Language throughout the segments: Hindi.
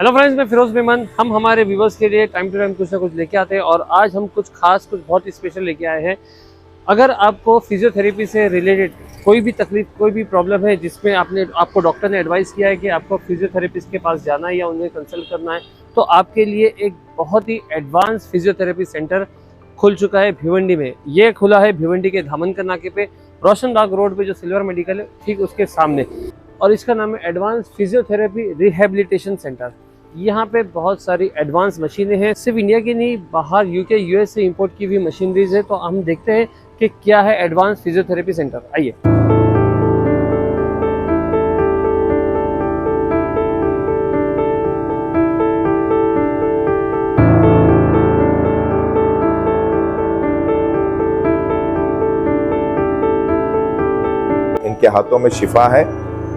हेलो फ्रेंड्स, मैं फिरोज मेमन। हम हमारे व्यूवर्स के लिए टाइम टू टाइम कुछ ना कुछ लेके आते हैं और आज हम कुछ खास, कुछ बहुत ही स्पेशल लेके आए हैं। अगर आपको फिजियोथेरेपी से रिलेटेड कोई भी तकलीफ, कोई भी प्रॉब्लम है जिसमें आपको डॉक्टर ने एडवाइस किया है कि आपको फिजियोथेरेपिस्ट के पास जाना है या उन्हें कंसल्ट करना है, तो आपके लिए एक बहुत ही एडवांस फिजियोथेरेपी सेंटर खुल चुका है भिवंडी में। ये खुला है भिवंडी के धामनकर नाके पे, रोशन बाग रोड पे, जो सिल्वर मेडिकल है ठीक उसके सामने। और इसका नाम है एडवांस फिजियोथेरेपी रिहेबिलिटेशन सेंटर। यहाँ पे बहुत सारी एडवांस मशीनें हैं, सिर्फ इंडिया की नहीं, बाहर यूके यूएस से इंपोर्ट की भी मशीनरीज है। तो हम देखते हैं कि क्या है एडवांस फिजियोथेरेपी सेंटर। आइए। इनके हाथों में शिफा है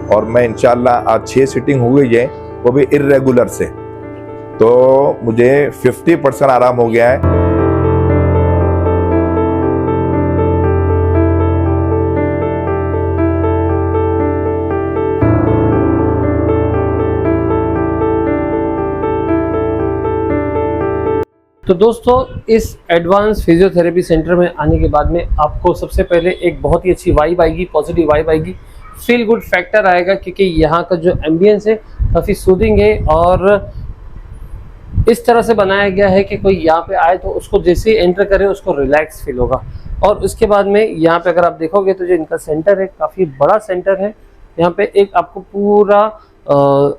और मैं इंशाल्लाह आज 6 सीटिंग हुई है, वो भी इर्रेगुलर से, तो मुझे 50% आराम हो गया है। तो दोस्तों, इस एडवांस फिजियोथेरेपी सेंटर में आने के बाद में आपको सबसे पहले एक बहुत ही अच्छी वाइब आएगी, पॉजिटिव वाइब आएगी, फील गुड फैक्टर आएगा, क्योंकि यहाँ का जो एम्बियंस है काफ़ी सूदिंग है और इस तरह से बनाया गया है कि कोई यहाँ पे आए तो उसको जैसे ही एंटर करे उसको रिलैक्स फील होगा। और उसके बाद में यहाँ पे अगर आप देखोगे तो जो इनका सेंटर है काफ़ी बड़ा सेंटर है। यहाँ पे एक आपको पूरा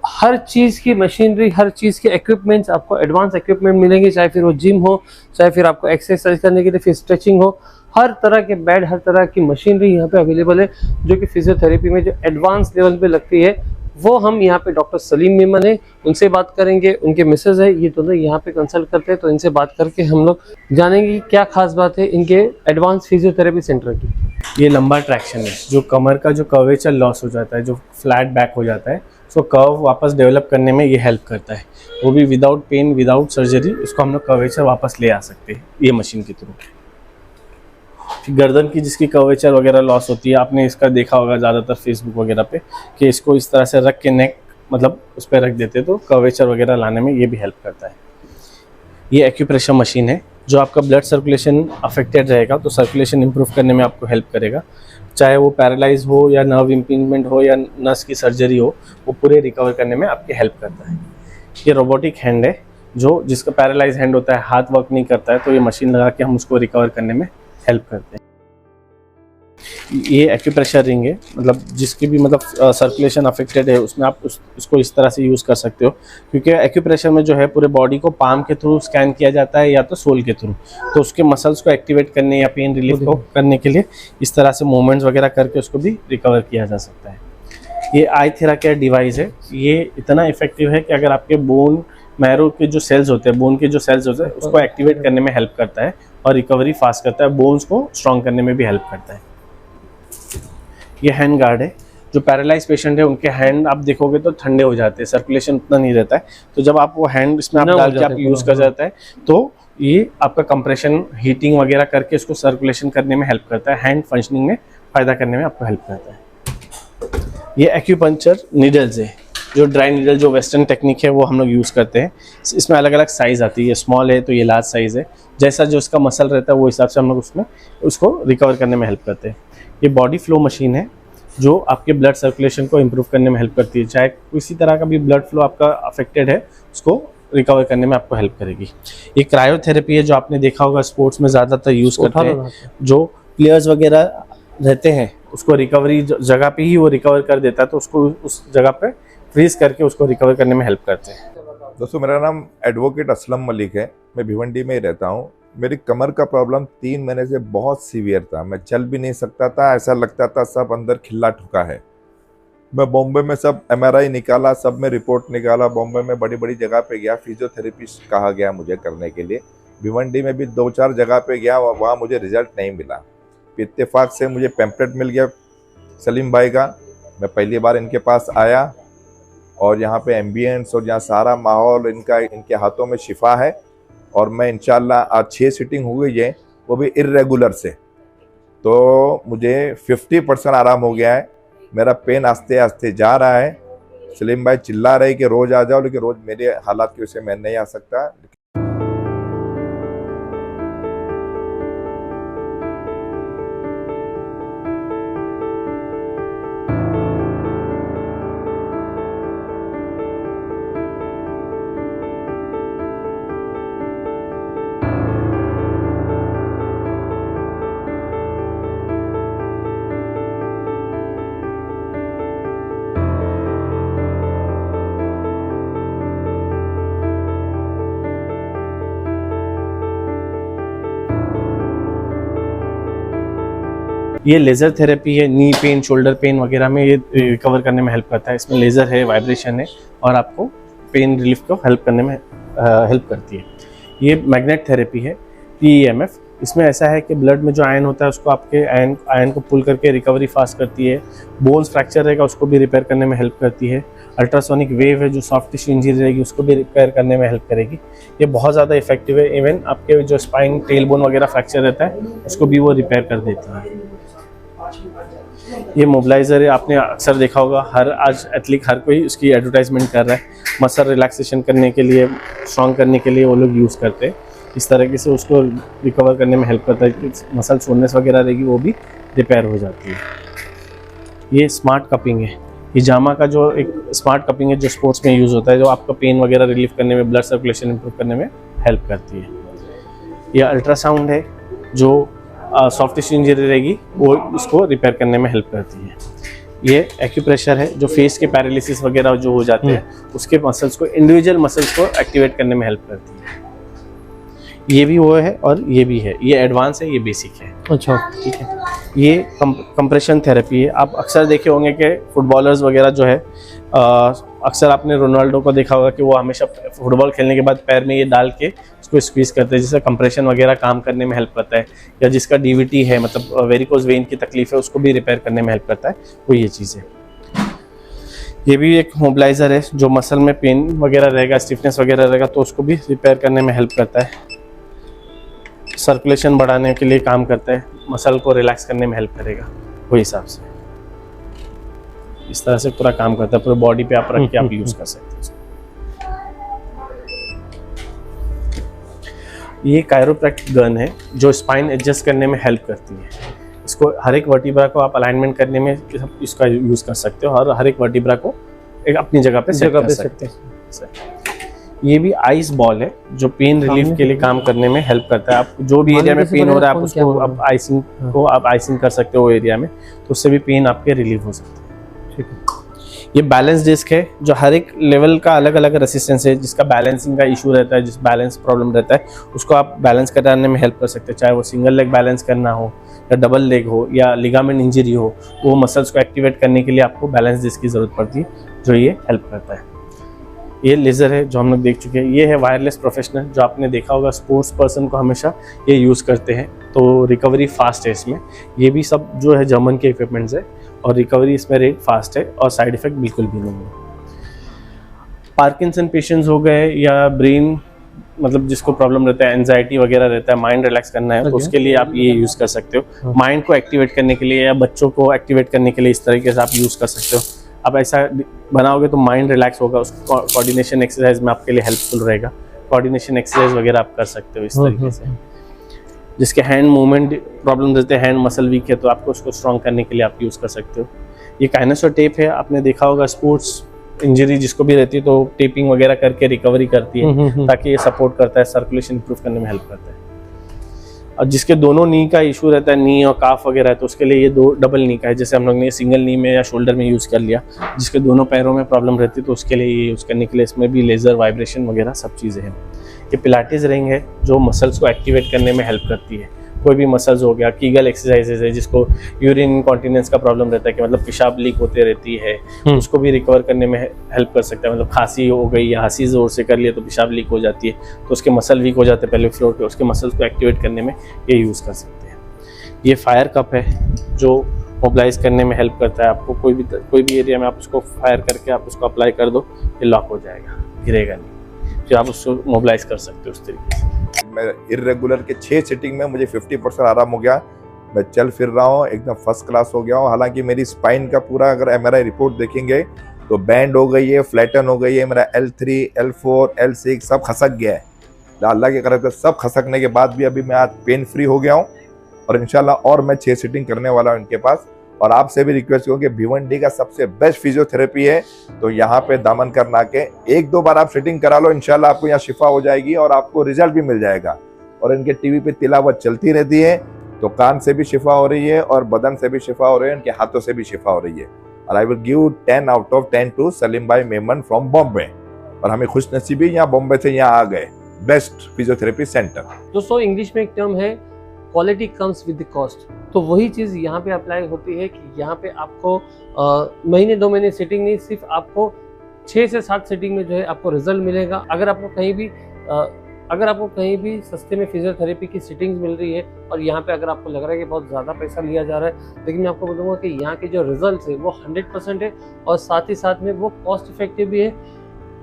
हर चीज़ की मशीनरी, हर चीज़ के इक्विपमेंट्स, आपको एडवांस इक्विपमेंट मिलेंगे, चाहे फिर वो जिम हो, चाहे फिर आपको एक्सरसाइज करने के लिए फिर स्ट्रेचिंग हो, हर तरह के बेड, हर तरह की मशीनरी यहाँ पे अवेलेबल है, जो कि फिजियोथेरेपी में जो एडवांस लेवल पे लगती है। वो हम यहाँ पे डॉक्टर सलीम मेमन है, उनसे बात करेंगे। उनके मिसेज है, ये दोनों यहाँ पे कंसल्ट करते हैं, तो इनसे बात करके हम लोग जानेंगे क्या खास बात है इनके एडवांस फिजियोथेरेपी सेंटर की। ये लंबा ट्रैक्शन है, जो कमर का जो कर्वेचर लॉस हो जाता है, जो फ्लैट बैक हो जाता है, उसको कर्व वापस डेवलप करने में ये हेल्प करता है। वो भी विदाउट पेन, विदाउट सर्जरी, इसको हम लोग कर्वेचर वापस ले आ सकते हैं ये मशीन के थ्रू। गर्दन की जिसकी कर्वेचर वगैरह लॉस होती है, आपने इसका देखा होगा ज़्यादातर फेसबुक वगैरह पे, कि इसको इस तरह से रख के नेक मतलब उस पर रख देते, तो कर्वेचर वगैरह लाने में ये भी हेल्प करता है। ये एक्यूप्रेशर मशीन है, जो आपका ब्लड सर्कुलेशन अफेक्टेड रहेगा तो सर्कुलेशन इंप्रूव करने में आपको हेल्प करेगा। चाहे वो पैरालाइज हो या नर्व इम्पिंजमेंट हो या नस की सर्जरी हो, वो पूरे रिकवर करने में आपकी हेल्प करता है। ये रोबोटिक हैंड है, जो जिसका पैरालाइज हैंड होता है, हाथ वर्क नहीं करता है, तो ये मशीन लगा के हम उसको रिकवर करने में हेल्प करते हैं। ये एक्यूप्रेशर रिंग है, मतलब जिसकी भी मतलब सर्कुलेशन अफेक्टेड है, उसमें आप उसको इस तरह से यूज़ कर सकते हो, क्योंकि एक्यूप्रेशर में जो है पूरे बॉडी को पाम के थ्रू स्कैन किया जाता है या तो सोल के थ्रू, तो उसके मसल्स को एक्टिवेट करने या पेन रिलीफ को करने के लिए इस तरह से मूवमेंट्स वगैरह करके उसको भी रिकवर किया जा सकता है। ये आई थेराकेयर डिवाइस है, ये इतना इफेक्टिव है कि अगर आपके बोन मैरो के जो सेल्स होते हैं, बोन के जो सेल्स होते हैं, उसको एक्टिवेट करने में हेल्प करता है और रिकवरी फास्ट करता है, बोन्स को स्ट्रॉन्ग करने में भी हेल्प करता है। ये हैंड गार्ड है, जो पैरालाइज पेशेंट है उनके हैंड आप देखोगे तो ठंडे हो जाते हैं, सर्कुलेशन उतना नहीं रहता है, तो जब आप वो हैंड इसमें आप डाल के आप यूज़ कर जाता है, तो ये आपका कंप्रेशन, हीटिंग वगैरह करके इसको सर्कुलेशन करने में हेल्प करता है, हैंड फंक्शनिंग में फ़ायदा करने में आपको हेल्प करता है। ये एक्यूपंक्चर नीडल्स है, जो ड्राई नीडल, जो वेस्टर्न टेक्निक है वो हम लोग यूज़ करते हैं। इसमें अलग अलग साइज़ आती है, स्मॉल है तो ये लार्ज साइज़ है, जैसा जो उसका मसल रहता है वो हिसाब से हम लोग उसमें उसको रिकवर करने में हेल्प करते हैं। ये बॉडी फ्लो मशीन है, जो आपके ब्लड सर्कुलेशन को इम्प्रूव करने में हेल्प करती है, चाहे किसी तरह का भी ब्लड फ्लो आपका अफेक्टेड है उसको रिकवर करने में आपको हेल्प करेगी। ये क्रायोथेरेपी है, जो आपने देखा होगा स्पोर्ट्स में ज़्यादातर यूज़ करते हैं, जो प्लेयर्स वगैरह रहते हैं उसको रिकवरी जगह पे ही वो रिकवर कर देता है, तो उसको उस जगह पे फ्रीज करके उसको रिकवर करने में हेल्प करते हैं। दोस्तों, मेरा नाम एडवोकेट असलम मलिक है, मैं भिवंडी में ही रहता हूँ। मेरी कमर का प्रॉब्लम 3 महीने से बहुत सीवियर था, मैं चल भी नहीं सकता था, ऐसा लगता था सब अंदर खिल्ला ठुका है। मैं बॉम्बे में सब MRI निकाला, सब में रिपोर्ट निकाला, बॉम्बे में बड़ी बड़ी जगह पे गया, फिजियोथेरेपिस्ट कहा गया मुझे करने के लिए। भिवंडी में भी 2-4 जगह पे गया, वहाँ मुझे रिजल्ट नहीं मिला। इत्तेफाक से मुझे पैम्पलेट मिल गया सलीम भाई का, मैं पहली बार इनके पास आया और यहाँ पे एम्बियंस और यहाँ सारा माहौल, इनके हाथों में शिफा है और मैं इंशाल्लाह आज 6 सीटिंग हुई है, वो भी इर्रेगुलर से, तो मुझे 50% आराम हो गया है। मेरा पेन आस्ते आस्ते जा रहा है, सलीम भाई चिल्ला रहे कि रोज आ जाओ, लेकिन रोज मेरे हालात की वजह से मैं नहीं आ सकता। ये लेज़र थेरेपी है, नी पेन, शोल्डर पेन वगैरह में ये रिकवर करने में हेल्प करता है। इसमें लेज़र है, वाइब्रेशन है और आपको पेन रिलीफ को हेल्प करने में हेल्प करती है। ये मैग्नेट थेरेपी है, PEMF। इसमें ऐसा है कि ब्लड में जो आयन होता है उसको आपके आयन को पुल करके रिकवरी फास्ट करती है। बोन्स फ्रैक्चर रहेगा उसको भी रिपेयर करने में हेल्प करती है। अल्ट्रासोनिक वेव है जो सॉफ्ट टिश्यू इंजरी रहेगी उसको भी रिपेयर करने में हेल्प करेगी। ये बहुत ज़्यादा इफेक्टिव है। इवन आपके जो स्पाइन, टेल बोन वगैरह फ्रैक्चर रहता है उसको भी वो रिपेयर कर देती है। ये मोबिलाइजर है, आपने अक्सर देखा होगा, आज एथलीट हर कोई उसकी एडवर्टाइजमेंट कर रहा है। मसल रिलैक्सेशन करने के लिए, स्ट्रॉन्ग करने के लिए वो लोग यूज़ करते हैं। इस तरीके से उसको रिकवर करने में हेल्प करता है। मसल सोरनेस वगैरह रहेगी वो भी रिपेयर हो जाती है। ये स्मार्ट कपिंग है, ये जामा का जो एक स्मार्ट कपिंग है जो स्पोर्ट्स में यूज़ होता है, जो आपका पेन वगैरह रिलीफ करने में, ब्लड सर्कुलेशन इंप्रूव करने में हेल्प करती है। ये अल्ट्रासाउंड है जो सॉफ्ट टिश्यू इंजरी रहेगी वो उसको रिपेयर करने में हेल्प करती है। ये एक्यूप्रेशर है जो फेस के पैरालिसिस वगैरह जो हो जाते हैं उसके मसल्स को, इंडिविजुअल मसल्स को एक्टिवेट करने में हेल्प करती है। ये भी वो है और ये भी है। ये एडवांस है, ये बेसिक है। अच्छा, ठीक है। ये कंप्रेशन थेरेपी है। आप अक्सर देखे होंगे कि फुटबॉलर्स वगैरह जो है, अक्सर आपने रोनाल्डो को देखा होगा कि वो हमेशा फुटबॉल खेलने के बाद पैर में ये डाल के उसको स्क्वीज करते हैं, जिससे कंप्रेशन वगैरह काम करने में हेल्प करता है। या जिसका DVT है, मतलब वेरिकोज वेन की तकलीफ है, उसको भी रिपेयर करने में हेल्प करता है। वो ये चीज़ है। ये भी एक मोबिलाइजर है जो मसल में पेन वगैरह रहेगा, स्टिफनेस वगैरह रहेगा तो उसको भी रिपेयर करने में हेल्प करता है। सर्कुलेशन बढ़ाने के लिए काम करता है, मसल को रिलैक्स करने में हेल्प करेगा। वही हिसाब से इस तरह से पूरा काम करता है। पूरे बॉडी पे आप रख के आप यूज कर सकते हैं। ये कायरोप्रैक्टिक गन है जो स्पाइन एडजस्ट करने में हेल्प करती है। इसको हर एक वर्टिब्रा को आप अलाइनमेंट करने में इसका यूज कर सकते हो और हर एक वर्टिब्रा को एक अपनी जगह पे सेट कर सकते हैं। ये भी आइस बॉल है जो पेन रिलीफ के लिए काम करने में हेल्प करता है। आप जो भी एरिया में पेन हो रहा है आप उसको आप आइसिंग कर सकते हो एरिया में, तो उससे भी पेन आपके रिलीफ हो सकते हैं। ठीक है। ये बैलेंस डिस्क है जो हर एक लेवल का अलग अलग रेसिस्टेंस है, जिसका बैलेंसिंग का इशू रहता है, जिस बैलेंस प्रॉब्लम रहता है उसको आप बैलेंस कराने में हेल्प कर सकते हैं। चाहे वो सिंगल लेग बैलेंस करना हो या डबल लेग हो या लिगामेंट इंजरी हो, वो मसल्स को एक्टिवेट करने के लिए आपको बैलेंस डिस्क की जरूरत पड़ती है, जो ये हेल्प करता है। ये लेज़र है जो हम लोग देख चुके हैं। ये है वायरलेस प्रोफेशनल, जो आपने देखा होगा स्पोर्ट्स पर्सन को हमेशा ये यूज़ करते हैं, तो रिकवरी फास्ट है इसमें। ये भी सब जो है जर्मन के इक्विपमेंट्स है और रिकवरी इसमें रेट फास्ट है और साइड इफेक्ट बिल्कुल भी नहीं है। पार्किंसन पेशेंट्स हो गए या ब्रेन, मतलब जिसको प्रॉब्लम रहता है, एंजाइटी वगैरह रहता है, माइंड रिलैक्स करना है, तो उसके लिए आप ये यूज़ कर सकते हो। माइंड को एक्टिवेट करने के लिए या बच्चों को एक्टिवेट करने के लिए इस तरीके से आप यूज़ कर सकते हो। आप ऐसा बनाओगे तो माइंड रिलैक्स होगा, उसको कोऑर्डिनेशन एक्सरसाइज में आपके लिए हेल्पफुल रहेगा। कोऑर्डिनेशन एक्सरसाइज वगैरह आप कर सकते हो इस तरीके से। जिसके हैंड मूवमेंट प्रॉब्लम रहते हैं, हैंड मसल वीक है, तो आपको उसको स्ट्रॉन्ग करने के लिए आप यूज़ कर सकते हो। ये काइनेसो टेप है, आपने देखा होगा स्पोर्ट्स इंजरी जिसको भी रहती है तो टेपिंग वगैरह करके रिकवरी करती है, ताकि ये सपोर्ट करता है, सर्कुलेशन इंप्रूव करने में हेल्प करता है। और जिसके दोनों नी का इशू रहता है, नी और काफ वगैरह है, तो उसके लिए ये दो डबल नी का है। जैसे हम लोग ने सिंगल नी में या शोल्डर में यूज़ कर लिया, जिसके दोनों पैरों में प्रॉब्लम रहती है तो उसके लिए ये यूज़ करने के लिए इसमें भी लेज़र, वाइब्रेशन वगैरह सब चीज़ें हैं। ये पिलाटेस रिंग है जो मसल्स को एक्टिवेट करने में हेल्प करती है। कोई भी मसल्स हो गया, कीगल एक्सरसाइजेज है जिसको यूरिन इंकॉन्टिनेंस का प्रॉब्लम रहता है कि मतलब पेशाब लीक होते रहती है, उसको भी रिकवर करने में हेल्प कर सकता है। मतलब खांसी हो गई या हंसी जोर से कर लिया तो पेशाब लीक हो जाती है, तो उसके मसल वीक हो जाते हैं पहले फ्लोर पे, उसके मसल्स को एक्टिवेट करने में ये यूज़ कर सकते हैं। ये फायर कप है जो मोबिलाइज करने में हेल्प करता है आपको। कोई भी एरिया में आप उसको फायर करके आप उसको अप्लाई कर दो, ये लॉक हो जाएगा, गिरेगा नहीं, फिर आप उसको मोबिलाइज कर सकते हो उस तरीके से। मैं इर्रेगुलर के 6 सीटिंग में मुझे 50% आराम हो गया। मैं चल फिर रहा हूँ, एकदम फर्स्ट क्लास हो गया हूँ। हालांकि मेरी स्पाइन का पूरा अगर MRI रिपोर्ट देखेंगे तो बैंड हो गई है, फ्लैटन हो गई है, मेरा L3, L4, L6 सब खसक गया है। अल्लाह की करम से सब खसकने के बाद भी अभी मैं आज पेन फ्री हो गया हूँ और इंशाल्लाह और मैं 6 सीटिंग करने वाला हूँ इनके पास। और आपसे भी रिक्वेस्ट करूँ कि भिवंडी का सबसे बेस्ट फिजियोथेरेपी है, तो यहाँ पे दामन करना के 1-2 बार आप सीटिंग करा लो, इंशाल्लाह आपको यहाँ शिफा हो जाएगी और आपको रिजल्ट भी मिल जाएगा। और इनके टीवी पे तिलावत चलती रहती है, तो कान से भी शिफा हो रही है और बदन से भी शिफा हो रही है, इनके हाथों से भी शिफा हो रही है। और I will give 10 out of 10 to Salim bhai Memon from Bombay. और हमें खुश नसीबी यहाँ बॉम्बे से यहाँ आ गए, बेस्ट फिजियोथेरेपी सेंटर। दोस्तों इंग्लिश में एक टर्म है quality comes with the cost, तो वही चीज़ यहाँ पे अप्लाई होती है कि यहाँ पे आपको महीने 2 महीने सीटिंग नहीं, सिर्फ आपको 6 से 7 सीटिंग में जो है आपको रिजल्ट मिलेगा। अगर आपको कहीं भी सस्ते में फिजियोथेरेपी की सीटिंग्स मिल रही है और यहाँ पे अगर आपको लग रहा है कि बहुत ज़्यादा पैसा लिया जा रहा है, लेकिन मैं आपको बताऊंगा कि यहाँ के जो रिजल्ट है वो 100% है और साथ ही साथ में वो कॉस्ट इफेक्टिव भी है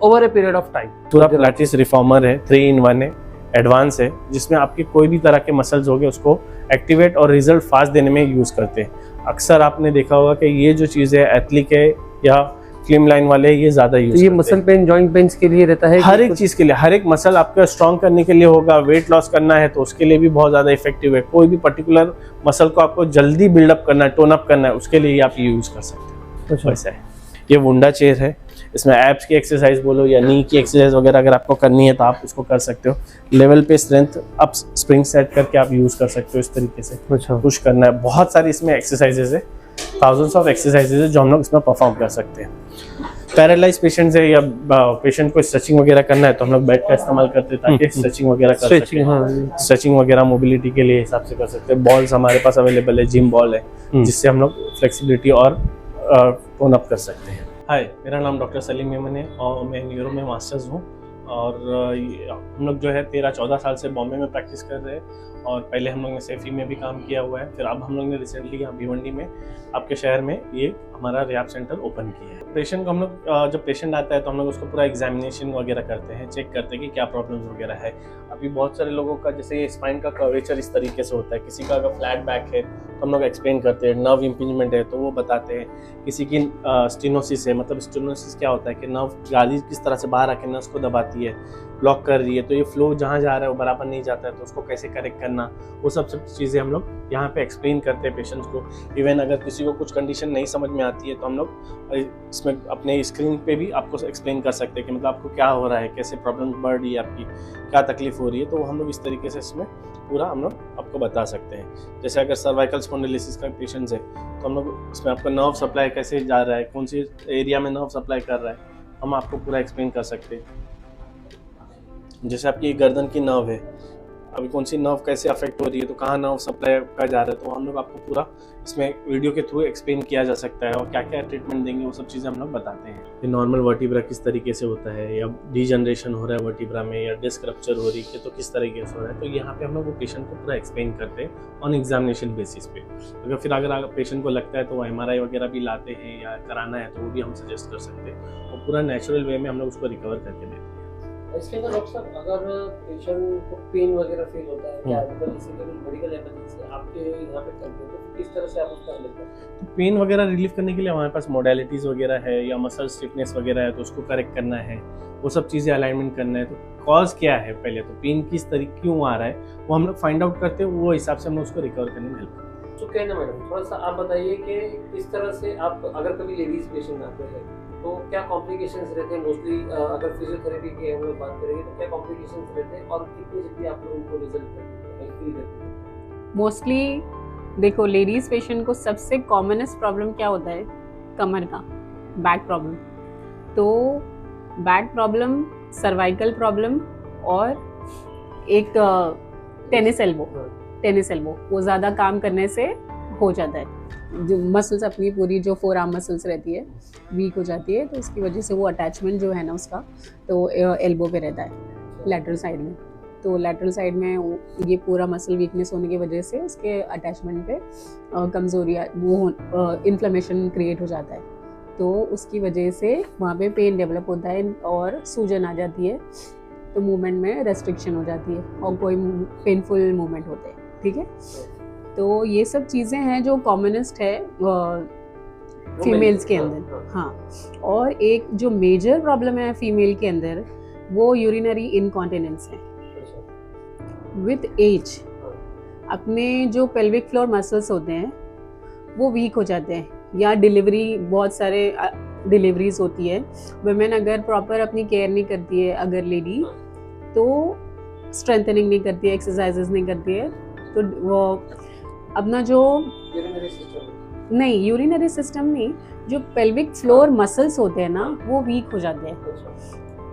over a period of time. पूरा पिलाटेस रिफॉर्मर है, 3-in-1 है, एडवांस है, जिसमें आपके कोई भी तरह के मसल्स हो गए उसको एक्टिवेट और रिजल्ट फास्ट देने में यूज़ करते हैं। अक्सर आपने देखा होगा कि ये जो चीज़ है एथलिक है या स्लिम लाइन वाले ये ज़्यादा यूज तो ये मसल पेन, जॉइंट पेन्स के लिए रहता है, हर एक चीज़ के लिए, हर एक मसल आपका स्ट्रॉन्ग करने के लिए होगा, वेट लॉस करना है तो उसके लिए भी बहुत ज़्यादा इफेक्टिव है। कोई भी पर्टिकुलर मसल को आपको जल्दी बिल्डअप करना है, टोन अप करना है, उसके लिए आप ये यूज़ कर सकते हो। वैसा है। ये वुंडा चेयर है, इसमें एब्स की एक्सरसाइज बोलो या नी की एक्सरसाइज वगैरह अगर आपको करनी है तो आप इसको कर सकते हो। लेवल पे स्ट्रेंथ अप स्प्रिंग सेट करके आप यूज़ कर सकते हो इस तरीके से। अच्छा, पुश करना है, बहुत सारी इसमें एक्सरसाइजेज है, थाउजेंड्स ऑफ एक्सरसाइजेज है जो हम लोग इसमें परफॉर्म कर सकते हैं। पैरालाइज पेशेंट्स है या पेशेंट को स्ट्रेचिंग वगैरह करना है तो हम लोग बेड का इस्तेमाल करते हैं ताकि स्ट्रेचिंग वगैरह कर सकें। हाँ, स्ट्रेचिंग वगैरह मोबिलिटी के लिए हिसाब से कर सकते हैं। बॉल्स हमारे पास अवेलेबल है, जिम बॉल है, जिससे हम लोग फ्लेक्सिबिलिटी और टोन अप कर सकते हैं। हाय, मेरा नाम डॉक्टर सलीम मेमन है और मैं न्यूरो में मास्टर्स हूँ और हम लोग जो है 13-14 साल से बॉम्बे में प्रैक्टिस कर रहे हैं और पहले हम लोग ने सैफी में भी काम किया हुआ है। फिर अब हम लोग ने रिसेंटली यहाँ भिवंडी में आपके शहर में ये हमारा रिहैब सेंटर ओपन किया है। पेशेंट को हम लोग जब पेशेंट आता है तो हम लोग उसको पूरा एग्जामिनेशन वगैरह करते हैं, चेक करते हैं कि क्या प्रॉब्लम्स वगैरह है। अभी बहुत सारे लोगों का जैसे स्पाइन का कर्वेचर इस तरीके से होता है, किसी का अगर फ्लैट बैक है तो हम लोग एक्सप्लेन करते हैं, नर्व इम्पिंजमेंट है तो वो बताते हैं, किसी की स्टेनोसिस है, मतलब स्टेनोसिस क्या होता है कि नर्व गाली किस तरह से बाहर आके नर्व को दबाती है, ब्लॉक कर रही है तो ये फ्लो जहाँ जा रहा है वो बराबर नहीं जाता है तो उसको कैसे करेक्ट करना, वो सब चीज़ें हम लोग यहाँ पे एक्सप्लेन करते हैं पेशेंट्स को। इवन अगर किसी को कुछ कंडीशन नहीं समझ में आती है तो हम लोग इसमें अपने स्क्रीन पे भी आपको एक्सप्लेन कर सकते हैं कि मतलब आपको क्या हो रहा है, कैसे प्रॉब्लम बढ़ रही है, आपकी क्या तकलीफ हो रही है, तो हम लोग इस तरीके से इसमें पूरा हम लोग आपको बता सकते हैं। जैसे अगर सर्वाइकल स्पॉन्डिलोसिस का पेशेंट्स है तो हम लोग इसमें आपका नर्व सप्लाई कैसे जा रहा है, कौन सी एरिया में नर्व सप्लाई कर रहा है, हम आपको पूरा एक्सप्लेन कर सकते हैं। जैसे आपकी गर्दन की नर्व है, अभी कौन सी नर्व कैसे अफेक्ट हो रही है तो कहाँ नर्व सप्लाई का जा रहा है, तो हम लोग आपको पूरा इसमें वीडियो के थ्रू एक्सप्लेन किया जा सकता है और क्या क्या ट्रीटमेंट देंगे वो सब चीज़ें हम लोग बताते हैं। ये नॉर्मल वर्टिब्रा किस तरीके से होता है या डीजनरेशन हो रहा है वर्टिब्रा में या डिस्क रप्चर हो रही है तो किस तरीके से हो रहा है, तो यहाँ पे हम लोग वो पेशेंट को पूरा एक्सप्लेन करते हैं ऑन एग्जामिनेशन बेसिस पे। अगर पेशेंट को लगता है तो वो MRI वगैरह भी लाते हैं या कराना है तो वो भी हम सजेस्ट कर सकते हैं और पूरा नेचुरल वे में हम लोग उसको रिकवर करके देते हैं। इसके अंदर डॉक्टर साहब अगर पेशेंट को पेन वगैरह फील होता है क्या मतलब इसी के मेडिकल इमरजेंसी आपके यहाँ पे करते हैं तो किस तरह से आप उसका लेते हैं? तो पेन वगैरह रिलीफ करने के लिए हमारे पास मोडेलिटीज़ वगैरह है या मसल स्टिफनेस वगैरह है तो उसको करेक्ट करना है, वो सब चीज़ें अलाइनमेंट करना है। तो कॉज क्या है, पहले तो पेन किस तरीके क्यों आ रहा है वो हम लोग फाइंड आउट करते हैं, वो हिसाब से हम लोग उसको रिकवर करने में हेल्प करते हैं। तो कहना मैडम थोड़ा सा आप बताइए कि किस तरह से आप अगर कभी लेडीज पेशेंट आते हैं तो क्या कॉम्प्लिकेशंस रहते हैं मोस्टली, अगर फिजियोथेरेपी की हम लोग बात करेंगे तो क्या कॉम्प्लिकेशंस रहते हैं और कितनी जल्दी आप लोगों को रिजल्ट करते हैं? मोस्टली देखो लेडीज पेशेंट को सबसे कॉमनेस्ट प्रॉब्लम क्या होता है, कमर का बैक प्रॉब्लम। तो बैक प्रॉब्लम, सर्वाइकल प्रॉब्लम और एक टेनिस एल्बो वो ज़्यादा काम करने से हो जाता है। जो मसल्स अपनी पूरी जो फोर आर्म मसल्स रहती है वीक हो जाती है तो उसकी वजह से वो अटैचमेंट जो है ना उसका तो एल्बो पे रहता है लैटरल साइड में। तो लैटरल साइड में ये पूरा मसल वीकनेस होने की वजह से उसके अटैचमेंट पे कमज़ोरी वो इन्फ्लेमेशन क्रिएट हो जाता है तो उसकी वजह से वहाँ पे पेन डेवलप होता है और सूजन आ जाती है तो मूवमेंट में रेस्ट्रिक्शन हो जाती है और कोई पेनफुल मूवमेंट होते हैं। ठीक है, तो ये सब चीज़ें हैं जो कॉमनेस्ट है फीमेल्स के अंदर, हाँ। और एक जो मेजर प्रॉब्लम है फीमेल के अंदर वो यूरिनरी इनकॉन्टिनेंस है। विथ एज अपने जो पेल्विक फ्लोर मसल्स होते हैं वो वीक हो जाते हैं, या डिलीवरी, बहुत सारे डिलीवरीज होती है, वुमेन अगर प्रॉपर अपनी केयर नहीं करती है, अगर लेडी तो स्ट्रेंथनिंग नहीं करती है, एक्सरसाइजेस नहीं करती है, तो वो अपना जो यूरिनरी सिस्टम नहीं, जो पेल्विक फ्लोर मसल्स होते हैं ना वो वीक हो जाते हैं।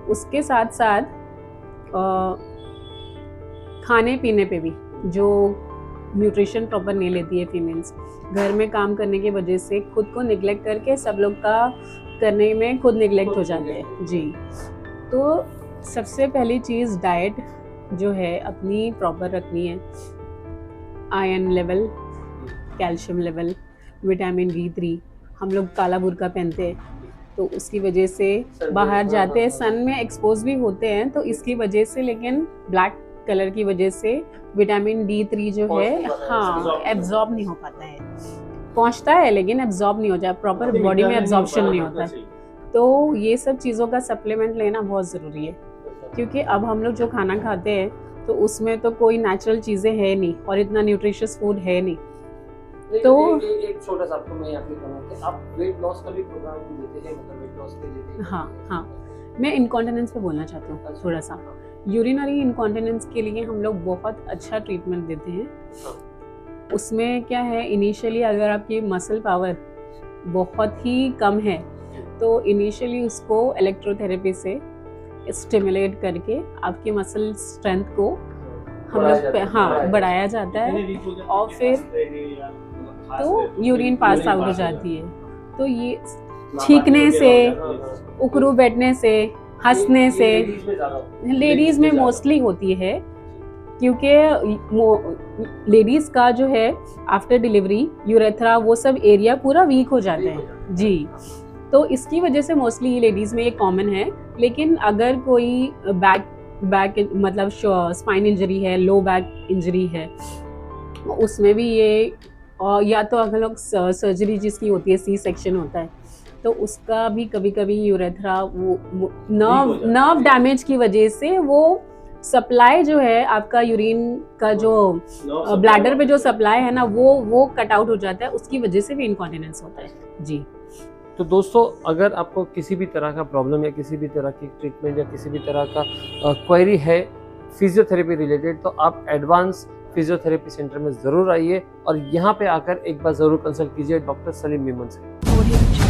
उसके साथ साथ खाने पीने पे भी जो न्यूट्रिशन प्रॉपर नहीं लेती है फीमेल्स, घर में काम करने की वजह से खुद को निगलेक्ट करके सब लोग का करने में खुद निगलेक्ट हो जाते हैं जी। तो सबसे पहली चीज़ डाइट जो है अपनी प्रॉपर रखनी है। Iron level, calcium level, vitamin D3, हम लोग काला बुर्का पहनते हैं तो उसकी वजह से बाहर जाते हैं, सन में एक्सपोज भी होते हैं, तो इसकी वजह से, लेकिन ब्लैक कलर की वजह से विटामिन D3 जो है हाँ एब्जॉर्ब नहीं हो पाता है, पहुंचता है लेकिन एब्जॉर्ब नहीं हो जाता, प्रॉपर बॉडी में एब्जॉर्प्शन नहीं होता है। तो ये सब चीज़ों का सप्लीमेंट लेना बहुत ज़रूरी है, क्योंकि अब हम लोग जो खाना खाते हैं तो उसमें तो कोई नेचुरल चीज़ें है नहीं और इतना न्यूट्रिशियस फूड है नहीं। तो एक छोटा सा आपको मैं यहाँ पे कहूँ कि आप वेट लॉस का भी प्रोग्राम देते हैं, मतलब वेट लॉस के लिए? हाँ, मैं इनकॉन्टिनेंस पे बोलना चाहती हूँ थोड़ा सा। यूरिनरी इनकॉन्टिनेंस के लिए हम लोग बहुत अच्छा ट्रीटमेंट देते हैं। उसमें क्या है, इनिशियली अगर आपकी मसल पावर बहुत ही कम है तो इनिशियली उसको इलेक्ट्रोथेरेपी से स्टिमुलेट करके आपकी मसल स्ट्रेंथ को हम लोग बढ़ाया जाता है, और फिर तो यूरिन पास आउट हो जाती है। तो ये छींकने से, उकरू बैठने से, हंसने से लेडीज में मोस्टली होती है, क्योंकि लेडीज का जो है आफ्टर डिलीवरी यूरेथ्रा वो सब एरिया पूरा वीक हो जाते हैं जी। तो इसकी वजह से मोस्टली ये लेडीज में ये कॉमन है। लेकिन अगर कोई बैक मतलब स्पाइन इंजरी है, लो बैक इंजरी है, उसमें भी ये, और या तो अगर लोग सर्जरी जिसकी होती है, C सेक्शन होता है, तो उसका भी कभी कभी यूरेथ्रा वो नर्व डैमेज की वजह से वो सप्लाई जो है आपका यूरिन का जो ब्लैडर पे जो सप्लाई है ना वो कट आउट हो जाता है, उसकी वजह से भी इनकॉन्टिनेंस होता है जी। तो दोस्तों, अगर आपको किसी भी तरह का प्रॉब्लम या किसी भी तरह की ट्रीटमेंट या किसी भी तरह का क्वेरी है फिजियोथेरेपी रिलेटेड, तो आप एडवांस फिजियोथेरेपी सेंटर में ज़रूर आइए और यहाँ पे आकर एक बार ज़रूर कंसल्ट कीजिए डॉक्टर सलीम मेमन से।